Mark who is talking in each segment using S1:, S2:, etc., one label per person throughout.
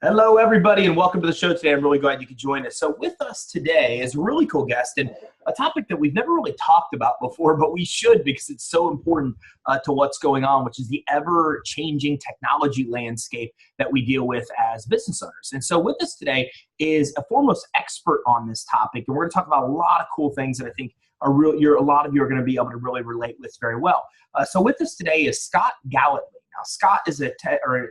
S1: Hello, everybody, and welcome to the show today. I'm really glad you could join us. So with us today is a really cool guest and a topic that we've never really talked about before, but we should because it's so important to what's going on, which is the ever-changing technology landscape that we deal with as business owners. And so with us today is a foremost expert on this topic, and we're going to talk about a lot of cool things that I think are a lot of you are going to be able to really relate with very well. So with us today is Scott Gellatly. Now, Scott is let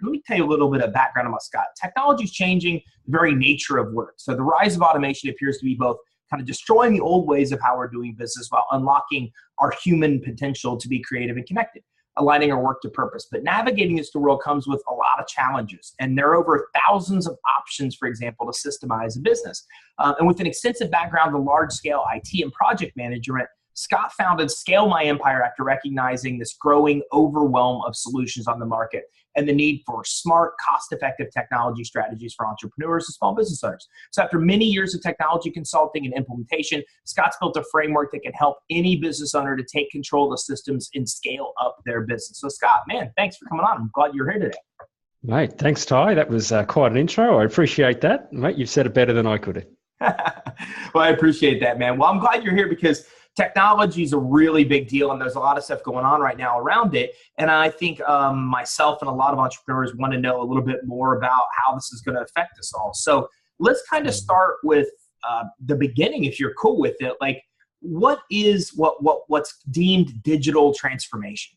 S1: me tell you a little bit of background about Scott. Technology is changing the very nature of work. So the rise of automation appears to be both kind of destroying the old ways of how we're doing business while unlocking our human potential to be creative and connected, aligning our work to purpose. But navigating this new world comes with a lot of challenges. And there are over thousands of options, for example, to systemize a business. And with an extensive background in large-scale IT and project management, Scott founded Scale My Empire after recognizing this growing overwhelm of solutions on the market and the need for smart, cost-effective technology strategies for entrepreneurs and small business owners. So after many years of technology consulting and implementation, Scott's built a framework that can help any business owner to take control of the systems and scale up their business. So Scott, man, thanks for coming on. I'm glad you're here today.
S2: Mate, thanks, Ty. That was quite an intro. I appreciate that. Mate, you've said it better than I could have.
S1: Well, I appreciate that, man. Well, I'm glad you're here because technology is a really big deal, and there's a lot of stuff going on right now around it. And I think myself and a lot of entrepreneurs want to know a little bit more about how this is going to affect us all. So let's kind of start with the beginning, if you're cool with it. Like, what's deemed digital transformation?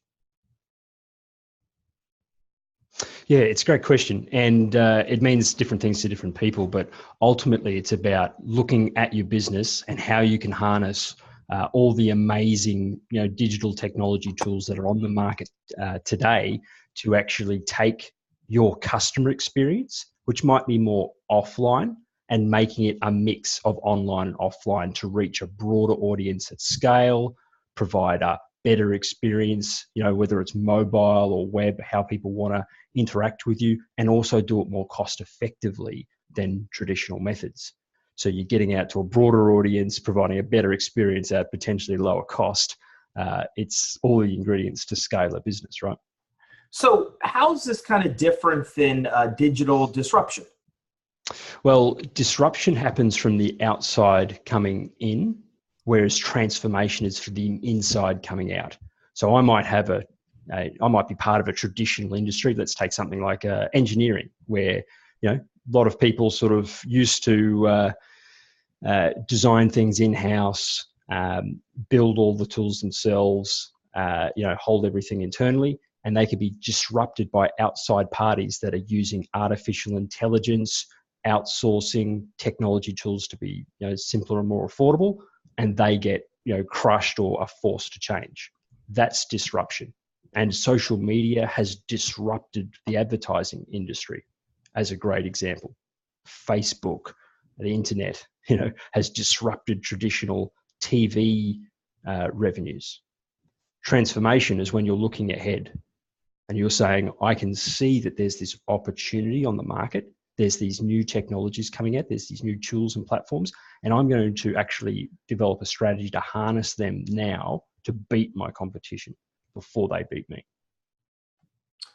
S2: Yeah, it's a great question. And it means different things to different people. But ultimately, it's about looking at your business and how you can harness all the amazing, digital technology tools that are on the market today to actually take your customer experience, which might be more offline, and making it a mix of online and offline to reach a broader audience at scale, provide a better experience, whether it's mobile or web, how people want to interact with you, and also do it more cost effectively than traditional methods. So you're getting out to a broader audience, providing a better experience at potentially lower cost. It's all the ingredients to scale a business, right?
S1: So how's this kind of different than digital disruption?
S2: Well, disruption happens from the outside coming in, whereas transformation is from the inside coming out. So I might have I might be part of a traditional industry. Let's take something like engineering, where a lot of people sort of used to design things in-house, build all the tools themselves, hold everything internally, and they could be disrupted by outside parties that are using artificial intelligence, outsourcing technology tools to be simpler and more affordable, and they get crushed or are forced to change. That's disruption. And social media has disrupted the advertising industry as a great example. Facebook, the internet, has disrupted traditional TV revenues. Transformation is when you're looking ahead and you're saying, I can see that there's this opportunity on the market. There's these new technologies coming out. There's these new tools and platforms, and I'm going to actually develop a strategy to harness them now to beat my competition before they beat me.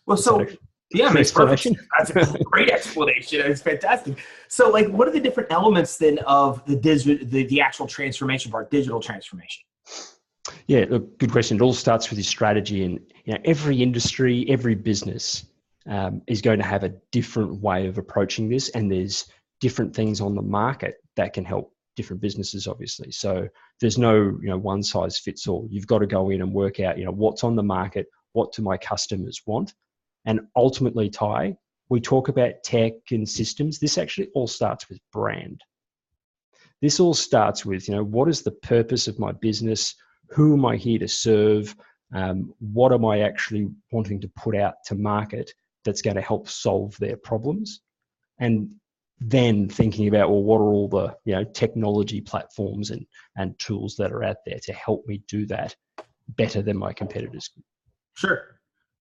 S1: Well, yeah, makes perfect sense. That's a great explanation. It's fantastic. So, what are the different elements then of the actual transformation part, digital transformation?
S2: Yeah, look, good question. It all starts with your strategy, and every industry, every business is going to have a different way of approaching this, and there's different things on the market that can help different businesses, obviously. So there's no one size fits all. You've got to go in and work out what's on the market, what do my customers want. And ultimately, Ty, we talk about tech and systems. This actually all starts with brand. This all starts with, what is the purpose of my business? Who am I here to serve? What am I actually wanting to put out to market that's going to help solve their problems? And then thinking about, well, what are all the technology platforms and tools that are out there to help me do that better than my competitors?
S1: Sure.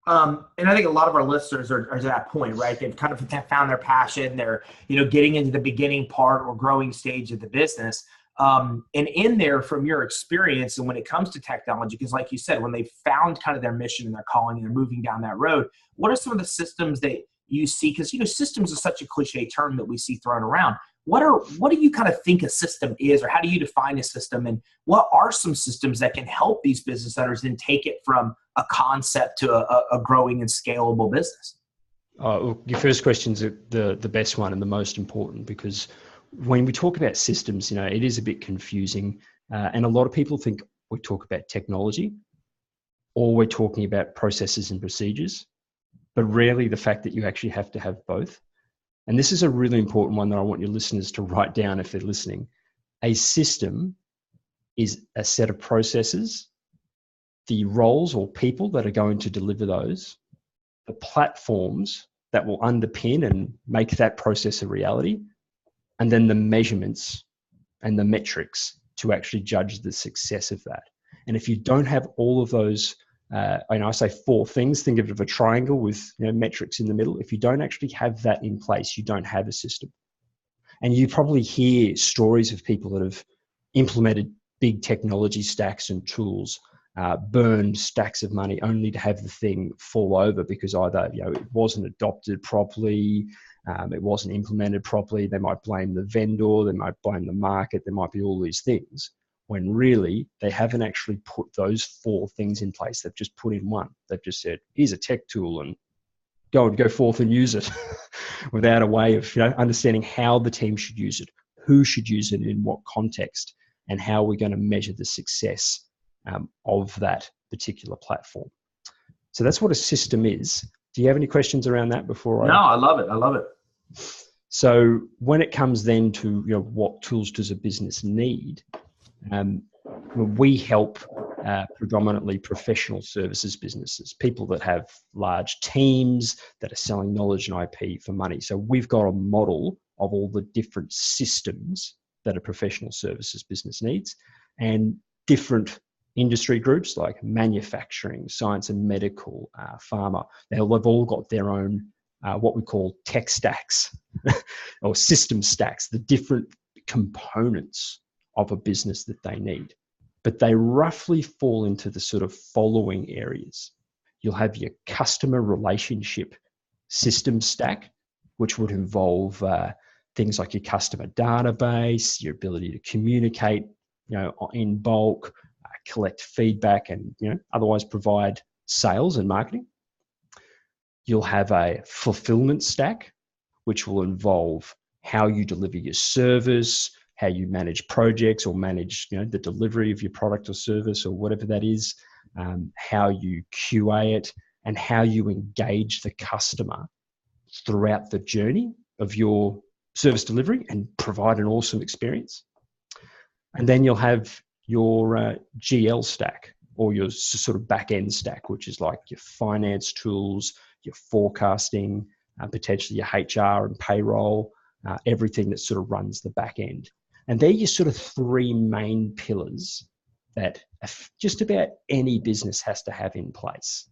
S1: And I think a lot of our listeners are to that point, right? They've kind of found their passion. They're, getting into the beginning part or growing stage of the business. And in there, from your experience, and when it comes to technology, because like you said, when they found kind of their mission and their calling and they're moving down that road, what are some of the systems that you see, because systems is such a cliche term that we see thrown around. What do you kind of think a system is, or how do you define a system, and what are some systems that can help these business owners then take it from a concept to a growing and scalable business?
S2: Your first question's the best one and the most important, because when we talk about systems, it is a bit confusing, and a lot of people think we talk about technology or we're talking about processes and procedures, but rarely the fact that you actually have to have both. And this is a really important one that I want your listeners to write down if they're listening. A system is a set of processes, the roles or people that are going to deliver those, the platforms that will underpin and make that process a reality, and then the measurements and the metrics to actually judge the success of that. And if you don't have all of those, I say 4 things, think of it as a triangle with metrics in the middle. If you don't actually have that in place, you don't have a system. And you probably hear stories of people that have implemented big technology stacks and tools, burned stacks of money only to have the thing fall over because either it wasn't adopted properly, it wasn't implemented properly. They might blame the vendor, they might blame the market, there might be all these things, when really they haven't actually put those 4 things in place. They've just put in one. They've just said, here's a tech tool and go forth and use it without a way of understanding how the team should use it, who should use it in what context, and how we're going to measure the success of that particular platform. So that's what a system is. Do you have any questions around that before
S1: No, I love it. I love it.
S2: So when it comes then to what tools does a business need, we help predominantly professional services businesses, people that have large teams that are selling knowledge and IP for money. So we've got a model of all the different systems that a professional services business needs, and different industry groups like manufacturing, science and medical, pharma. They've all got their own what we call tech stacks or system stacks, the different components of a business that they need. But they roughly fall into the sort of following areas. You'll have your customer relationship system stack, which would involve things like your customer database, your ability to communicate, in bulk, collect feedback, and otherwise provide sales and marketing. You'll have a fulfillment stack, which will involve how you deliver your service, how you manage projects or manage the delivery of your product or service or whatever that is, how you QA it, and how you engage the customer throughout the journey of your service delivery and provide an awesome experience. And then you'll have your GL stack, or your sort of back-end stack, which is like your finance tools, your forecasting, potentially your HR and payroll, everything that sort of runs the back end. And they're your sort of 3 main pillars that just about any business has to have in place.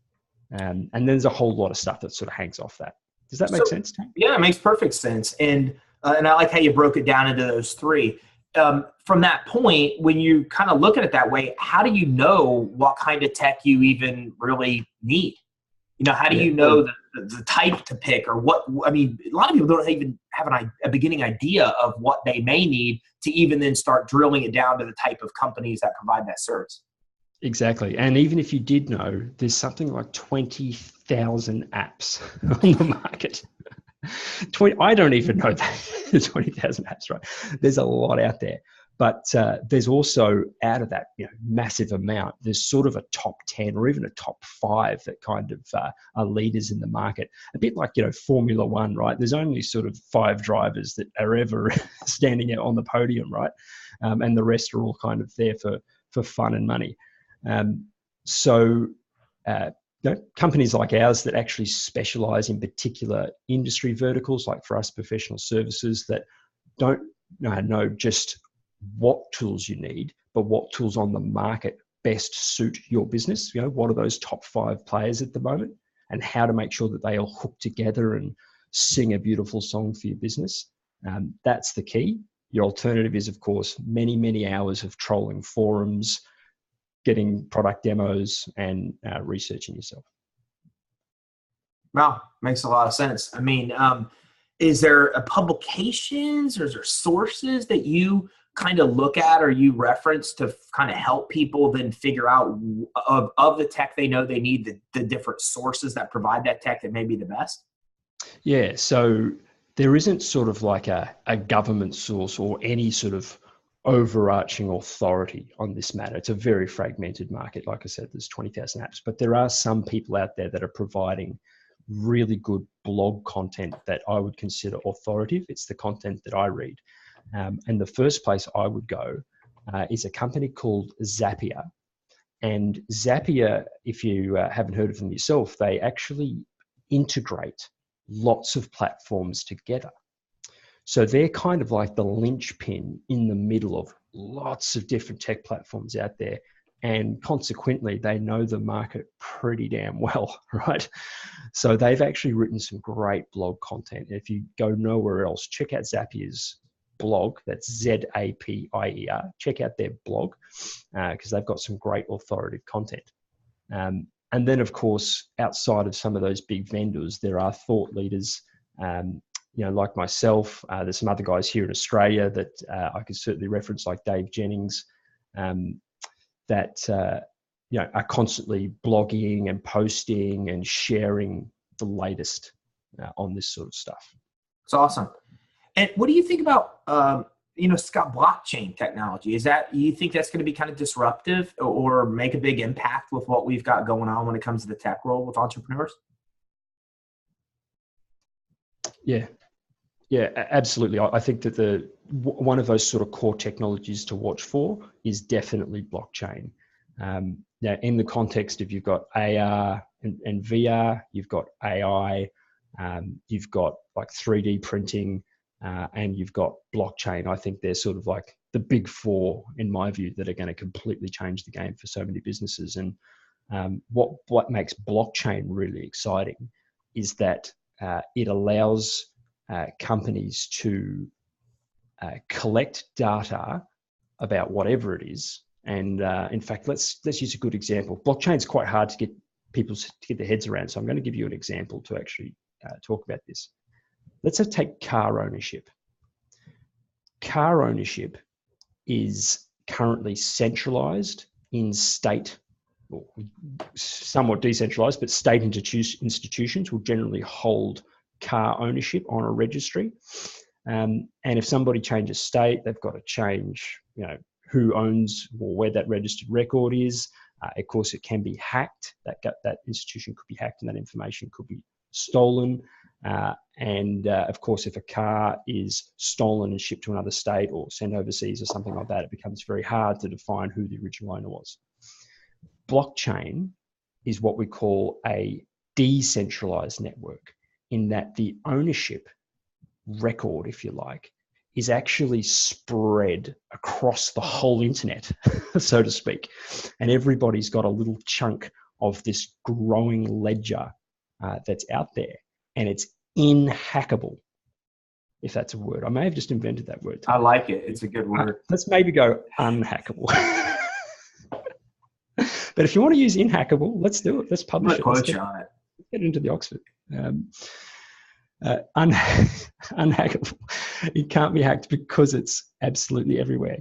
S2: And there's a whole lot of stuff that sort of hangs off that. Does that make sense, Tom?
S1: Yeah, it makes perfect sense. And I like how you broke it down into those 3. From that point, when you kind of look at it that way, how do you know what kind of tech you even really need? How do you know the type to pick, or what? I mean, a lot of people don't even have a beginning idea of what they may need to even then start drilling it down to the type of companies that provide that service.
S2: Exactly. And even if you did know, there's something like 20,000 apps on the market. I don't even know that. There's 20,000 apps, right? There's a lot out there. But there's also, out of that massive amount, there's sort of a top 10 or even a top 5 that kind of are leaders in the market. A bit like, Formula One, right? There's only sort of 5 drivers that are ever standing out on the podium, right? And the rest are all kind of there for fun and money. Companies like ours that actually specialize in particular industry verticals, like for us, professional services, that don't know just what tools you need, but what tools on the market best suit your business. What are those top 5 players at the moment, and how to make sure that they all hook together and sing a beautiful song for your business. That's the key. Your alternative is, of course, many, many hours of trolling forums, getting product demos, and researching yourself.
S1: Wow, makes a lot of sense. I mean, is there a publications or is there sources that you kind of look at or you reference to kind of help people then figure out of the tech they know they need, the different sources that provide that tech that may be the best?
S2: Yeah, so there isn't sort of like a government source or any sort of overarching authority on this matter. It's a very fragmented market. Like I said, there's 20,000 apps, but there are some people out there that are providing really good blog content that I would consider authoritative. It's the content that I read. And the first place I would go is a company called Zapier. And Zapier, if you haven't heard of them yourself, they actually integrate lots of platforms together. So they're kind of like the linchpin in the middle of lots of different tech platforms out there. And consequently, they know the market pretty damn well, right? So they've actually written some great blog content. If you go nowhere else, check out Zapier's blog. That's Zapier. Check out their blog because they've got some great authoritative content. And then, of course, outside of some of those big vendors, there are thought leaders, like myself. There's some other guys here in Australia that I could certainly reference, like Dave Jennings, that are constantly blogging and posting and sharing the latest on this sort of stuff.
S1: It's awesome. And what do you think about Scott, blockchain technology? You think that's going to be kind of disruptive or make a big impact with what we've got going on when it comes to the tech world with entrepreneurs?
S2: Yeah, absolutely. I think that one of those sort of core technologies to watch for is definitely blockchain. Now, in the context of you've got AR and VR, you've got AI, you've got like 3D printing, and you've got blockchain. I think they're sort of like the big four, in my view, that are going to completely change the game for so many businesses. And what makes blockchain really exciting is that it allows companies to collect data about whatever it is. And in fact, let's use a good example. Blockchain is quite hard to get people to get their heads around. So I'm going to give you an example to actually talk about this. Let's take car ownership. Car ownership is currently centralized in state, or somewhat decentralized, but state institutions will generally hold car ownership on a registry. And if somebody changes state, they've got to change, who owns or where that registered record is. Of course, it can be hacked. That institution could be hacked, and that information could be stolen. And of course, if a car is stolen and shipped to another state or sent overseas or something like that, it becomes very hard to define who the original owner was. Blockchain is what we call a decentralized network, in that the ownership record, if you like, is actually spread across the whole internet, so to speak. And everybody's got a little chunk of this growing ledger that's out there. And it's inhackable, if that's a word. I may have just invented that word.
S1: I like it. It's a good word.
S2: Let's maybe go unhackable. But if you want to use inhackable, let's do it. Let's publish it. Let's get it into the Oxford. Unhackable. It can't be hacked because it's absolutely everywhere.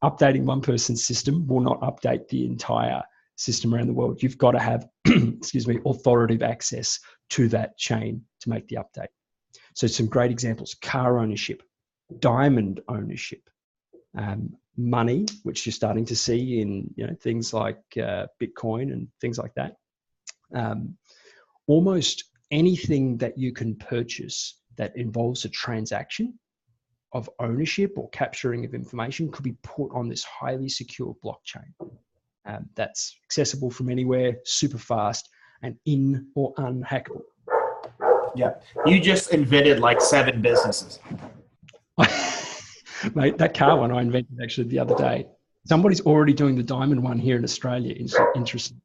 S2: Updating one person's system will not update the entire system around the world. You've got to have, authoritative access to that chain to make the update. So some great examples: car ownership, diamond ownership, money, which you're starting to see in things like Bitcoin and things like that. Almost anything that you can purchase that involves a transaction of ownership or capturing of information could be put on this highly secure blockchain. That's accessible from anywhere, super fast, and in or unhackable.
S1: Yeah, you just invented like 7 businesses.
S2: Mate, that car one I invented actually the other day. Somebody's already doing the diamond one here in Australia. Interesting.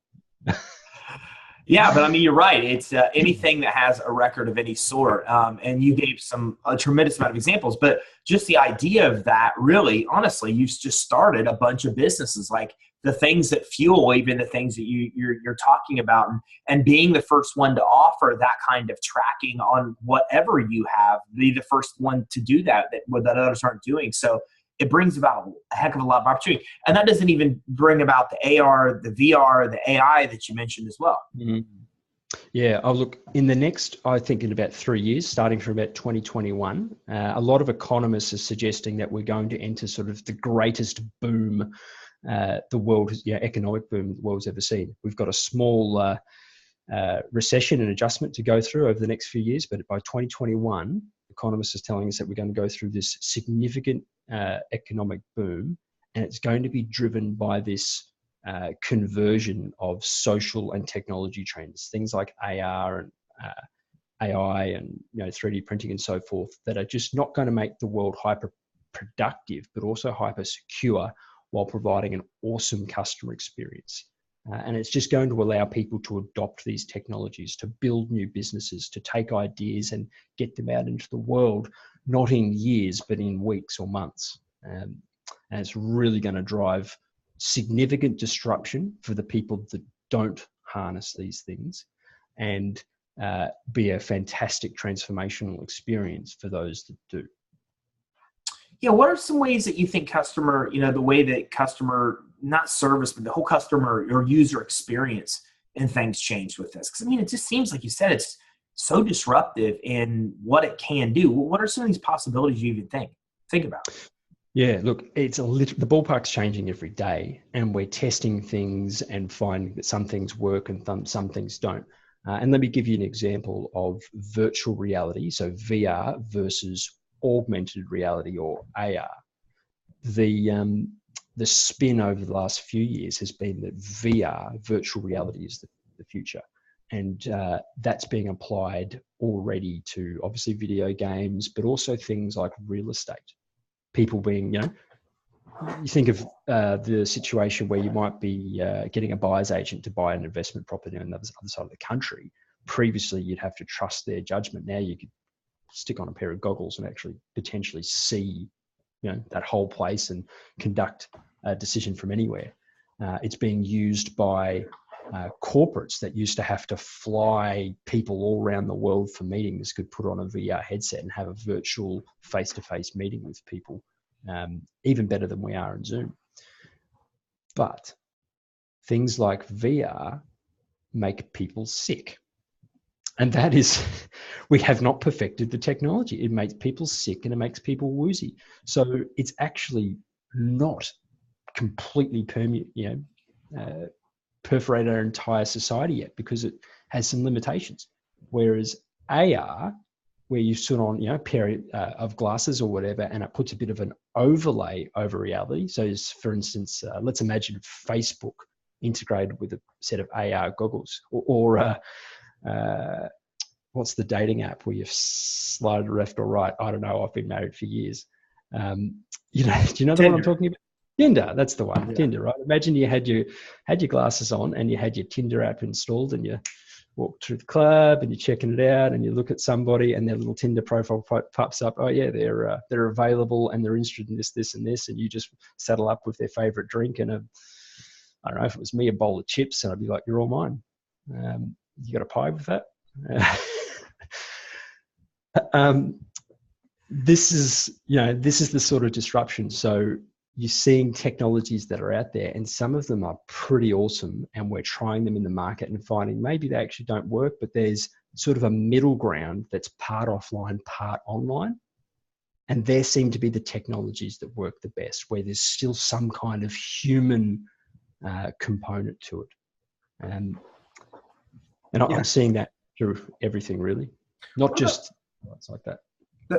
S1: Yeah, but I mean, you're right. It's anything that has a record of any sort. And you gave a tremendous amount of examples, but just the idea of that really, honestly, you've just started a bunch of businesses, like the things that fuel even the things that you're talking about, and being the first one to offer that kind of tracking on whatever you have, be the first one to do that others aren't doing. So it brings about a heck of a lot of opportunity. And that doesn't even bring about the AR, the VR, the AI that you mentioned as well.
S2: Mm-hmm. Yeah, I'll look in the next, I think in about 3 years, starting from about 2021, a lot of economists are suggesting that we're going to enter sort of the greatest boom economic boom the world's ever seen. We've got a small recession and adjustment to go through over the next few years, but by 2021, economists are telling us that we're going to go through this significant economic boom, and it's going to be driven by this conversion of social and technology trends, things like AR and AI and 3D printing and so forth, that are just not going to make the world hyper productive, but also hyper secure while providing an awesome customer experience. And it's just going to allow people to adopt these technologies, to build new businesses, to take ideas and get them out into the world, not in years, but in weeks or months. And it's really going to drive significant disruption for the people that don't harness these things, and be a fantastic transformational experience for those that do.
S1: Yeah, what are some ways that you think customer, the way that customer, not service, but the whole customer or user experience and things changed with this? Because I mean, it just seems like you said it's so disruptive in what it can do. What are some of these possibilities you even think about?
S2: Yeah, look, the ballpark's changing every day, and we're testing things and finding that some things work and some things don't. And let me give you an example of virtual reality, so VR versus augmented reality or AR. The spin over the last few years has been that VR, virtual reality, is the future. And that's being applied already to obviously video games, but also things like real estate. People being, you think of the situation where you might be getting a buyer's agent to buy an investment property on the other side of the country. Previously, you'd have to trust their judgment. Now you could stick on a pair of goggles and actually potentially see, that whole place and conduct a decision from anywhere. It's being used by corporates that used to have to fly people all around the world for meetings, could put on a VR headset and have a virtual face-to-face meeting with people, even better than we are in Zoom. But things like VR make people sick. And that is, we have not perfected the technology. It makes people sick and it makes people woozy. So it's actually not completely perforate our entire society yet, because it has some limitations. Whereas AR, where you sit on, a pair of glasses or whatever, and it puts a bit of an overlay over reality. So for instance, let's imagine Facebook integrated with a set of AR goggles, or what's the dating app where you've slided left or right? I don't know. I've been married for years. Do you know
S1: Tinder.
S2: The one I'm talking about? Tinder, that's the one.
S1: Yeah.
S2: Tinder, right? Imagine you had your glasses on and you had your Tinder app installed, and you walk through the club and you're checking it out, and you look at somebody and their little Tinder profile pops up. Oh yeah, they're available and they're interested in this, and this, and you just settle up with their favorite drink and I don't know, if it was me, a bowl of chips, and I'd be like, you're all mine. You got a pie with that? This is the sort of disruption. So you're seeing technologies that are out there, and some of them are pretty awesome, and we're trying them in the market and finding maybe they actually don't work, but there's sort of a middle ground that's part offline, part online. And there seem to be the technologies that work the best, where there's still some kind of human component to it. And I'm seeing that through everything, really, not just it's like that.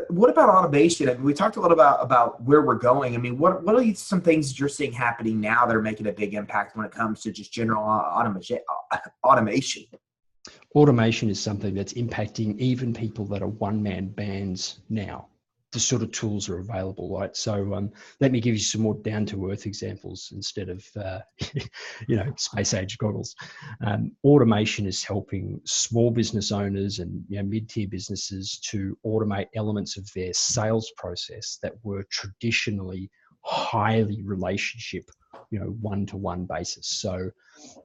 S1: What about automation? I mean, we talked a lot about where we're going. I mean, what are some things that you're seeing happening now that are making a big impact when it comes to just general automation?
S2: Automation is something that's impacting even people that are one-man bands now. the sort of tools are available, right? So let me give you some more down-to-earth examples instead of, space age goggles. Automation is helping small business owners and mid-tier businesses to automate elements of their sales process that were traditionally highly relationship, one-to-one basis. So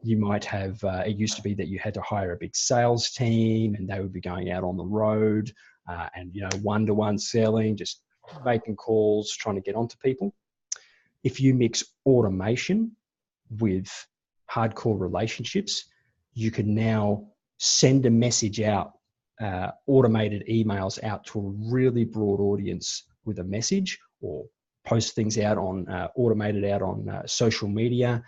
S2: you might have, it used to be that you had to hire a big sales team and they would be going out on the road and one-to-one selling, just making calls, trying to get onto people. If you mix automation with hardcore relationships, you can now send a message out, automated emails out to a really broad audience with a message, or post things out on automated out on social media,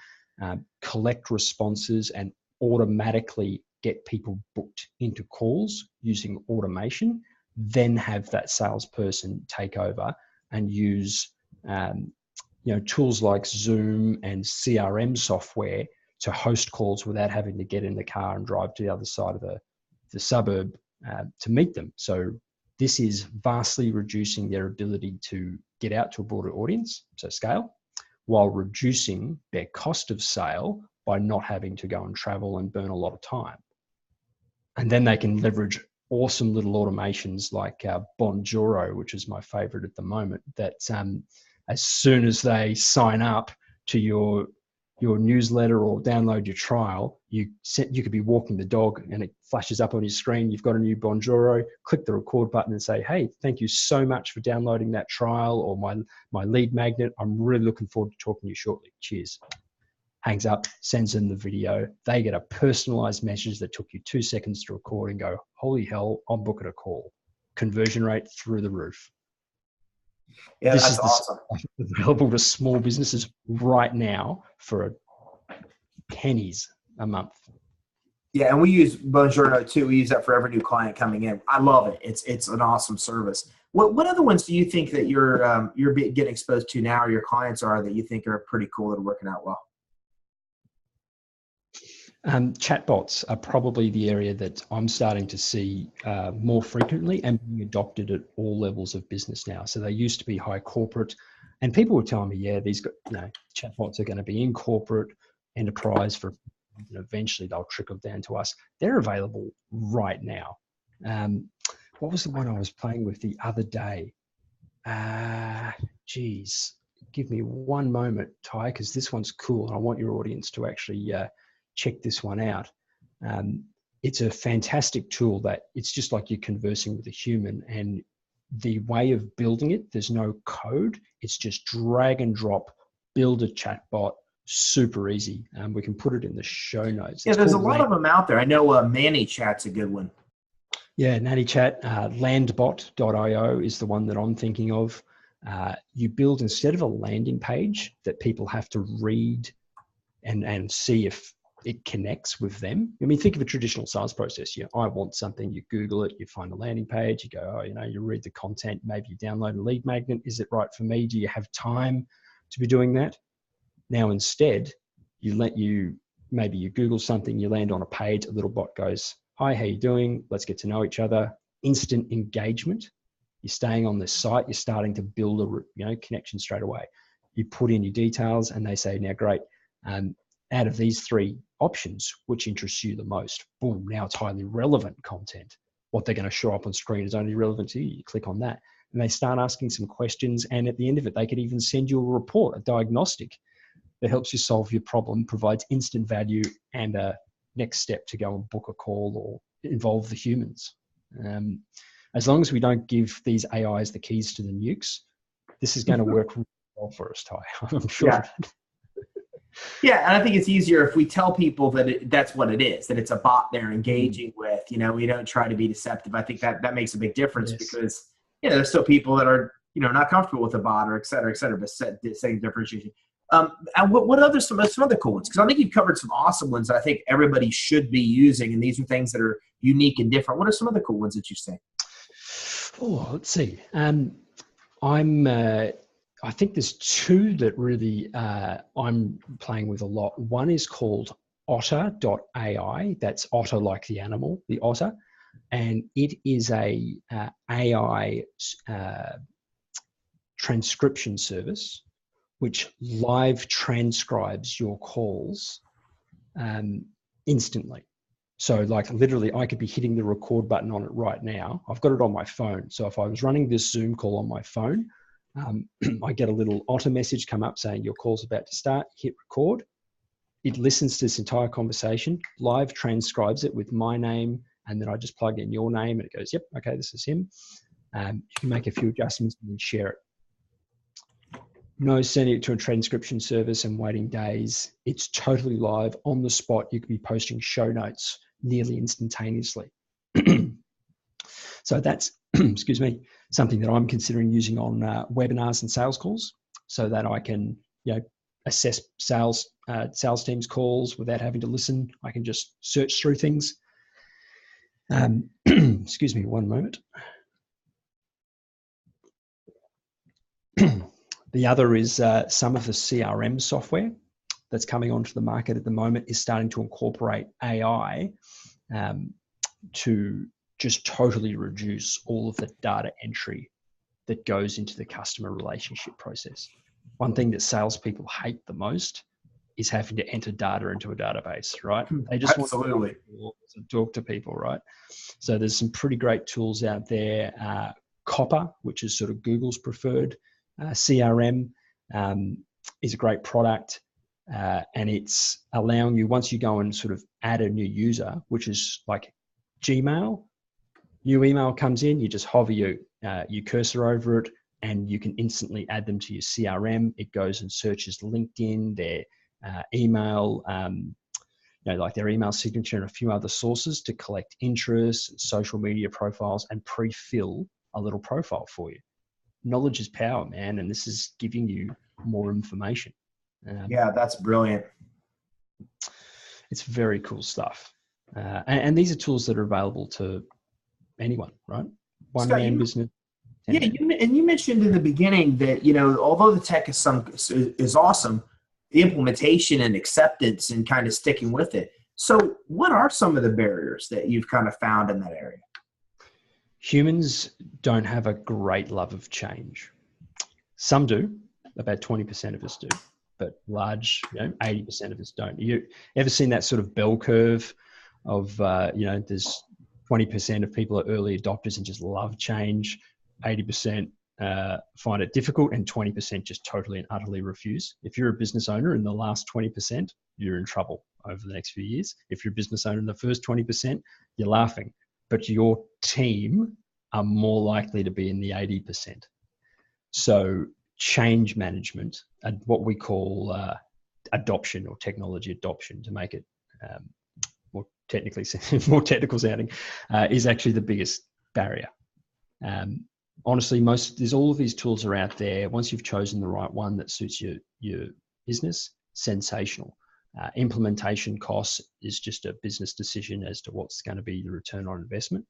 S2: collect responses and automatically get people booked into calls using automation, then have that salesperson take over and use tools like Zoom and CRM software to host calls without having to get in the car and drive to the other side of the suburb to meet them. So this is vastly reducing their ability to get out to a broader audience, so scale, while reducing their cost of sale by not having to go and travel and burn a lot of time. And then they can leverage awesome little automations like Bonjoro, which is my favorite at the moment, that as soon as they sign up to your newsletter or download your trial, you could be walking the dog and it flashes up on your screen. You've got a new Bonjoro, click the record button and say, hey, thank you so much for downloading that trial or my lead magnet. I'm really looking forward to talking to you shortly. Cheers. Hangs up, sends them the video. They get a personalized message that took you 2 seconds to record and go, holy hell, I'm booking a call. Conversion rate through the roof.
S1: Yeah,
S2: this
S1: that's
S2: is
S1: awesome.
S2: Available to small businesses right now for pennies a month.
S1: Yeah, and we use Bonjoro too. We use that for every new client coming in. I love it. It's an awesome service. What other ones do you think that you're getting exposed to now, or your clients are, that you think are pretty cool that are working out well?
S2: Chatbots are probably the area that I'm starting to see more frequently and being adopted at all levels of business now. So they used to be high corporate, and people were telling me, yeah, these chatbots are going to be in corporate enterprise for, eventually they'll trickle down to us. They're available right now. What was the one I was playing with the other day? Geez, give me one moment, Ty, because this one's cool. And I want your audience to actually check this one out. It's a fantastic tool that it's just like you're conversing with a human, and the way of building it, there's no code. It's just drag and drop, build a chatbot, super easy. We can put it in the show notes.
S1: Yeah, there's a lot of them out there. I know ManyChat's a good one.
S2: Yeah, NattyChat, landbot.io is the one that I'm thinking of. You build, instead of a landing page that people have to read and see if it connects with them. I mean, think of a traditional sales process. I want something, you Google it, you find a landing page, you go, you read the content, maybe you download a lead magnet. Is it right for me? Do you have time to be doing that? Now, instead, maybe you Google something, you land on a page, a little bot goes, hi, how you doing? Let's get to know each other. Instant engagement. You're staying on the site, you're starting to build a connection straight away. You put in your details and they say, now great, out of these three options, which interests you the most? Boom, now it's highly relevant content. What they're going to show up on screen is only relevant to you. You click on that and they start asking some questions, and at the end of it, they could even send you a report, a diagnostic that helps you solve your problem, provides instant value and a next step to go and book a call or involve the humans. As long as we don't give these AIs the keys to the nukes, this is going to work really well for us, Ty. I'm sure.
S1: Yeah. Yeah, and I think it's easier if we tell people that that's what it is, that it's a bot they're engaging with. We don't try to be deceptive. I think that makes a big difference, because there's still people that are not comfortable with a bot, or et cetera, but saying differentiation. And what other some other cool ones? Because I think you've covered some awesome ones that I think everybody should be using, and these are things that are unique and different. What are some of the cool ones that you say?
S2: Oh, let's see. I think there's two that really I'm playing with a lot. One is called otter.ai. That's otter like the animal, the otter. And it is a AI transcription service, which live transcribes your calls instantly. So like literally I could be hitting the record button on it right now. I've got it on my phone. So if I was running this Zoom call on my phone, I get a little auto message come up saying your call's about to start, hit record. It listens to this entire conversation, live transcribes it with my name, and then I just plug in your name and it goes, yep, okay, this is him. You can make a few adjustments and then share it. No sending it to a transcription service and waiting days. It's totally live on the spot. You could be posting show notes nearly instantaneously. So that's, excuse me, something that I'm considering using on webinars and sales calls so that I can, assess sales teams' calls without having to listen. I can just search through things. Excuse me, one moment. The other is some of the CRM software that's coming onto the market at the moment is starting to incorporate AI to just totally reduce all of the data entry that goes into the customer relationship process. One thing that salespeople hate the most is having to enter data into a database, right? They just want to talk to people, right? So there's some pretty great tools out there. Copper, which is sort of Google's preferred CRM, is a great product. And it's allowing you, once you go and sort of add a new user, which is like Gmail, new email comes in, you just hover your cursor over it and you can instantly add them to your CRM. It goes and searches LinkedIn, their email, like their email signature and a few other sources to collect interests, social media profiles, and pre-fill a little profile for you. Knowledge is power, man, and this is giving you more information.
S1: Yeah, that's brilliant.
S2: It's very cool stuff. And these are tools that are available to anyone, right? One-man business.
S1: Yeah, you mentioned in the beginning that, although the tech is awesome, the implementation and acceptance and kind of sticking with it. So what are some of the barriers that you've kind of found in that area?
S2: Humans don't have a great love of change. Some do, about 20% of us do, but large, 80% of us don't. You ever seen that sort of bell curve of, there's 20% of people are early adopters and just love change, 80% find it difficult, and 20% just totally and utterly refuse. If you're a business owner in the last 20%, you're in trouble over the next few years. If you're a business owner in the first 20%, you're laughing. But your team are more likely to be in the 80%. So change management, and what we call adoption or technology adoption, to make it more technical sounding, is actually the biggest barrier. Honestly, there's all of these tools are out there. Once you've chosen the right one that suits your business, sensational. Implementation costs is just a business decision as to what's going to be the return on investment.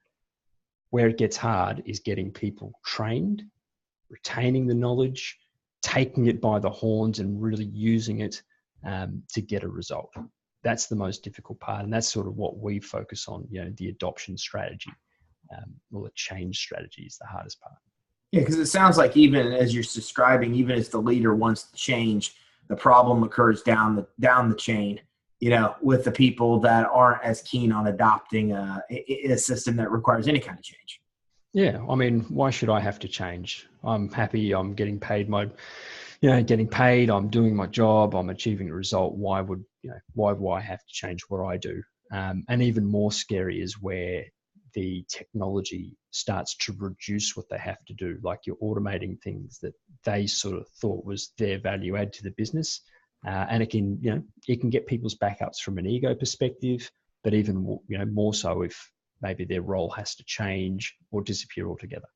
S2: Where it gets hard is getting people trained, retaining the knowledge, taking it by the horns and really using it to get a result. That's the most difficult part. And that's sort of what we focus on, the adoption strategy. Or the change strategy is the hardest part.
S1: Yeah, because it sounds like even as you're describing, even as the leader wants to change, the problem occurs down the chain, with the people that aren't as keen on adopting a system that requires any kind of change.
S2: Yeah, I mean, why should I have to change? I'm happy. I'm getting paid I'm doing my job. I'm achieving a result. Why would I have to change what I do? And even more scary is where the technology starts to reduce what they have to do. Like you're automating things that they sort of thought was their value add to the business. And it can get people's backups from an ego perspective, but even more so if maybe their role has to change or disappear altogether.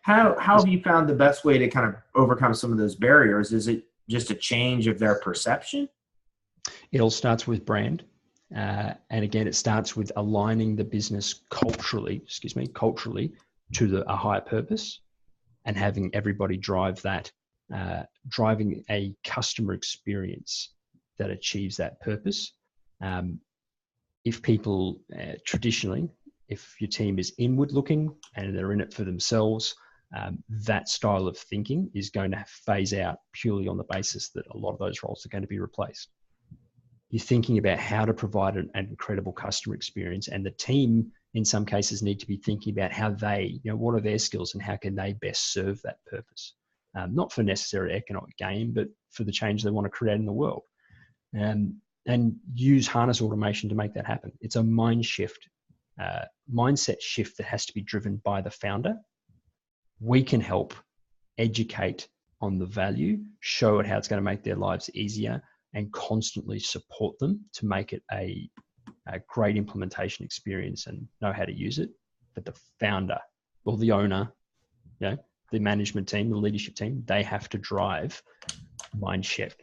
S1: How have you found the best way to kind of overcome some of those barriers? Is it just a change of their perception?
S2: It all starts with brand. And again, it starts with aligning the business culturally to a higher purpose and having everybody drive that, driving a customer experience that achieves that purpose. If people traditionally, if your team is inward looking and they're in it for themselves, that style of thinking is going to phase out purely on the basis that a lot of those roles are going to be replaced. You're thinking about how to provide an incredible customer experience, and the team in some cases need to be thinking about how they, what are their skills and how can they best serve that purpose. Not for necessary economic gain, but for the change they want to create in the world. And use harness automation to make that happen. It's a mindset shift that has to be driven by the founder. We can help educate on the value, show it how it's going to make their lives easier, and constantly support them to make it a great implementation experience and know how to use it. But the founder or the owner, the management team, the leadership team, they have to drive mindset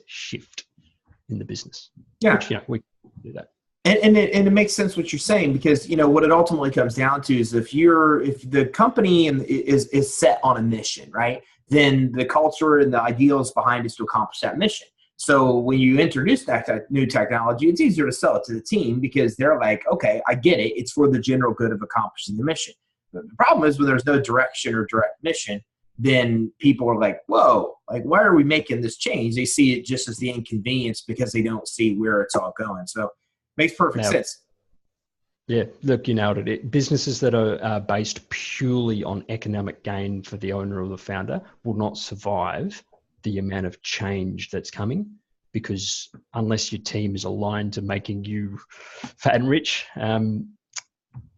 S2: shift in the business.
S1: Yeah.
S2: Which, we can do that.
S1: And it makes sense what you're saying, because what it ultimately comes down to is if the company is set on a mission, right, then the culture and the ideals behind it is to accomplish that mission. So when you introduce that new technology, it's easier to sell it to the team because they're like, okay, I get it. It's for the general good of accomplishing the mission. The problem is when there's no direction or direct mission, then people are like, whoa, like, why are we making this change? They see it just as the inconvenience because they don't see where it's all going. So makes perfect sense.
S2: Yeah, look, you nailed it. Businesses that are based purely on economic gain for the owner or the founder will not survive the amount of change that's coming, because unless your team is aligned to making you fat and rich,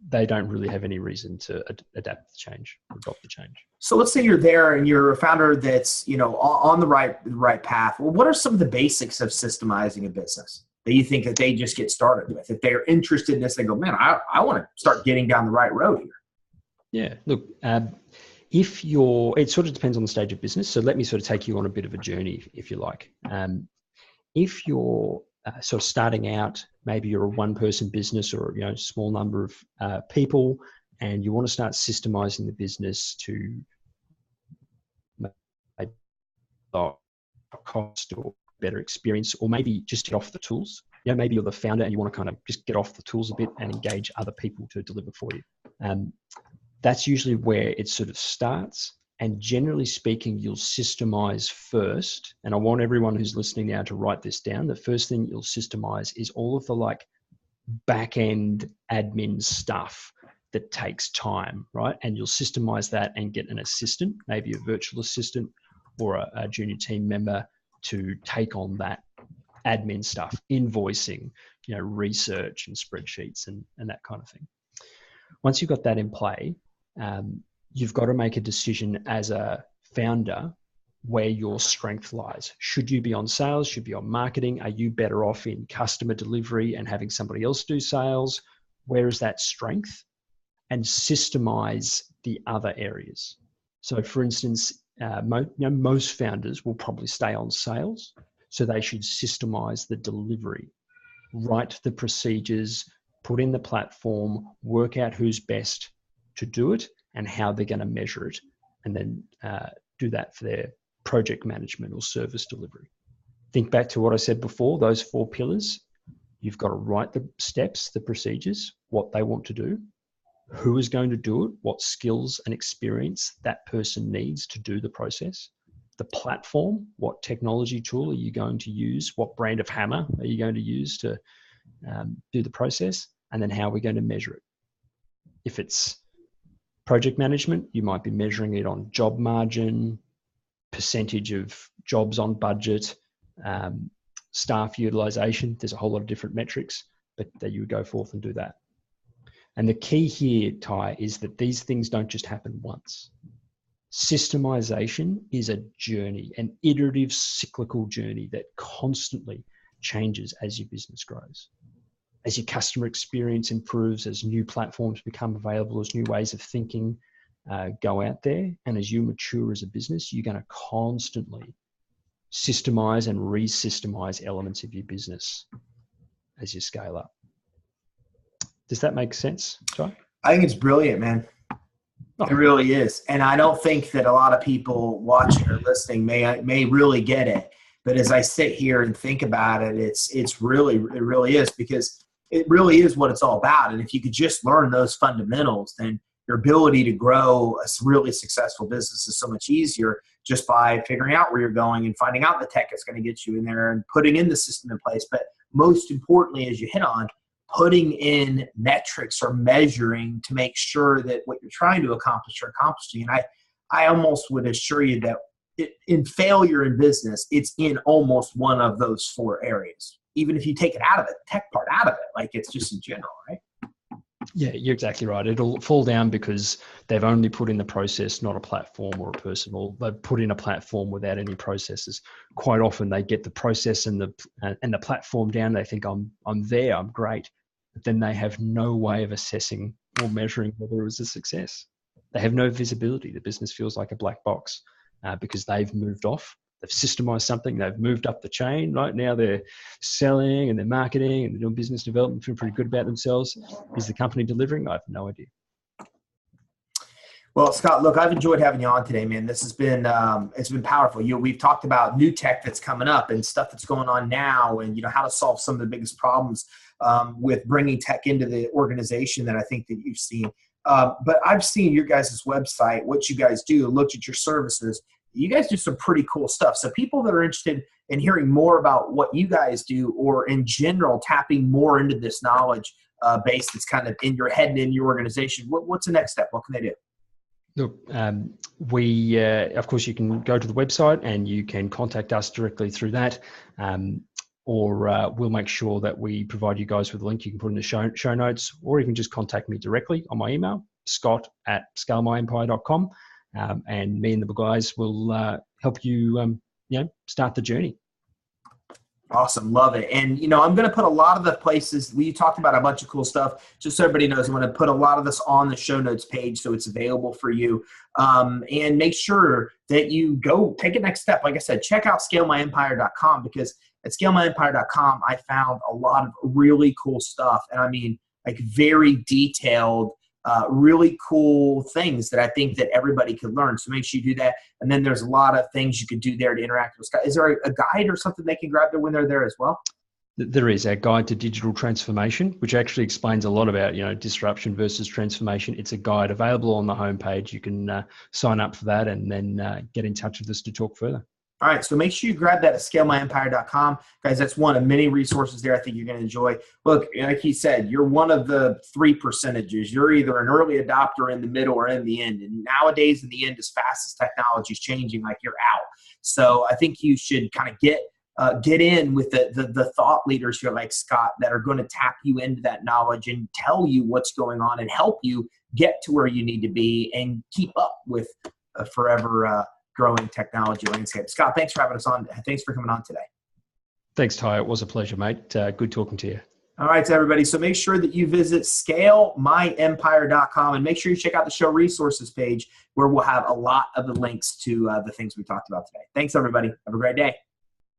S2: they don't really have any reason to adapt the change or adopt the change.
S1: So let's say you're there and you're a founder that's on the right path. Well, what are some of the basics of systemizing a business that you think that they just get started with? If they're interested in this, they go, man, I want to start getting down the right road here.
S2: Yeah, look, it sort of depends on the stage of business. So let me sort of take you on a bit of a journey, if you like. If you're sort of starting out, maybe you're a one-person business or a small number of people, and you want to start systemizing the business to make a cost or better experience, or maybe just get off the tools. Maybe you're the founder and you want to kind of just get off the tools a bit and engage other people to deliver for you. That's usually where it sort of starts. And generally speaking, you'll systemize first. And I want everyone who's listening now to write this down. The first thing you'll systemize is all of the back-end admin stuff that takes time, right? And you'll systemize that and get an assistant, maybe a virtual assistant or a junior team member, to take on that admin stuff, invoicing, research and spreadsheets and that kind of thing. Once you've got that in play, you've got to make a decision as a founder where your strength lies. Should you be on sales? Should you be on marketing? Are you better off in customer delivery and having somebody else do sales? Where is that strength? And systemize the other areas. So for instance, most founders will probably stay on sales. So they should systemize the delivery, write the procedures, put in the platform, work out who's best to do it and how they're going to measure it, and then do that for their project management or service delivery. Think back to what I said before, those 4 pillars. You've got to write the steps, the procedures, what they want to do, who is going to do it, what skills and experience that person needs to do the process, the platform, what technology tool are you going to use, what brand of hammer are you going to use to do the process, and then how we're going to measure it. If it's project management, you might be measuring it on job margin, percentage of jobs on budget, staff utilization. There's a whole lot of different metrics, but that you would go forth and do that. And the key here, Ty, is that these things don't just happen once. Systemization is a journey, an iterative cyclical journey that constantly changes as your business grows. As your customer experience improves, as new platforms become available, as new ways of thinking go out there, and as you mature as a business, you're going to constantly systemize and re-systemize elements of your business as you scale up. Does that make sense, Ty?
S1: I think it's brilliant, man. It really is. And I don't think that a lot of people watching or listening may really get it. But as I sit here and think about it, it really is, because it really is what it's all about. And if you could just learn those fundamentals, then your ability to grow a really successful business is so much easier just by figuring out where you're going and finding out the tech is going to get you in there and putting in the system in place. But most importantly, as you hit on, putting in metrics or measuring to make sure that what you're trying to accomplish, you're accomplishing. And I almost would assure you that in failure in business, it's in almost one of those 4 areas. Even if you take it out of it, the tech part out of it, like it's just in general, right?
S2: Yeah, you're exactly right. It'll fall down because they've only put in the process, not a platform or a person, or they've put in a platform without any processes. Quite often they get the process and the platform down. They think I'm there, I'm great, but then they have no way of assessing or measuring whether it was a success. They have no visibility. The business feels like a black box because they've moved off. They've systemized something. They've moved up the chain. Right now they're selling and they're marketing and they're doing business development, feeling pretty good about themselves. Is the company delivering? I have no idea.
S1: Well, Scott, look, I've enjoyed having you on today, man. This has been it's been powerful. We've talked about new tech that's coming up and stuff that's going on now, and how to solve some of the biggest problems with bringing tech into the organization that I think that you've seen. But I've seen your guys' website, what you guys do, looked at your services. You guys do some pretty cool stuff. So people that are interested in hearing more about what you guys do, or in general tapping more into this knowledge base that's kind of in your head and in your organization, what's the next step? What can they do?
S2: Look, of course, you can go to the website and you can contact us directly through that, or we'll make sure that we provide you guys with a link you can put in the show notes, or you can just contact me directly on my email, scott@scalemyempire.com. And me and the guys will help you, start the journey.
S1: Awesome. Love it. And, I'm going to put a lot of the places we talked about, a bunch of cool stuff, just so everybody knows. I'm going to put a lot of this on the show notes page so it's available for you. And make sure that you go take a next step. Like I said, check out scalemyempire.com, because at scalemyempire.com, I found a lot of really cool stuff. And I mean, like very detailed, really cool things that I think that everybody could learn. So make sure you do that. And then there's a lot of things you could do there to interact with Scott. Is there a guide or something they can grab there when they're there as well?
S2: There is a guide to digital transformation, which actually explains a lot about, disruption versus transformation. It's a guide available on the homepage. You can sign up for that and then get in touch with us to talk further.
S1: All right, so make sure you grab that at scalemyempire.com. Guys, that's one of many resources there I think you're going to enjoy. Look, like he said, you're one of the 3%. You're either an early adopter, in the middle, or in the end. And nowadays, in the end, as fast as technology is changing, like, you're out. So I think you should kind of get in with the thought leaders here like Scott that are going to tap you into that knowledge and tell you what's going on and help you get to where you need to be and keep up with forever growing technology landscape. Scott, thanks for having us on. Thanks for coming on today.
S2: Thanks, Ty. It was a pleasure, mate. Good talking to you.
S1: All right, so everybody. So make sure that you visit scalemyempire.com and make sure you check out the show resources page, where we'll have a lot of the links to the things we talked about today. Thanks, everybody. Have a great day.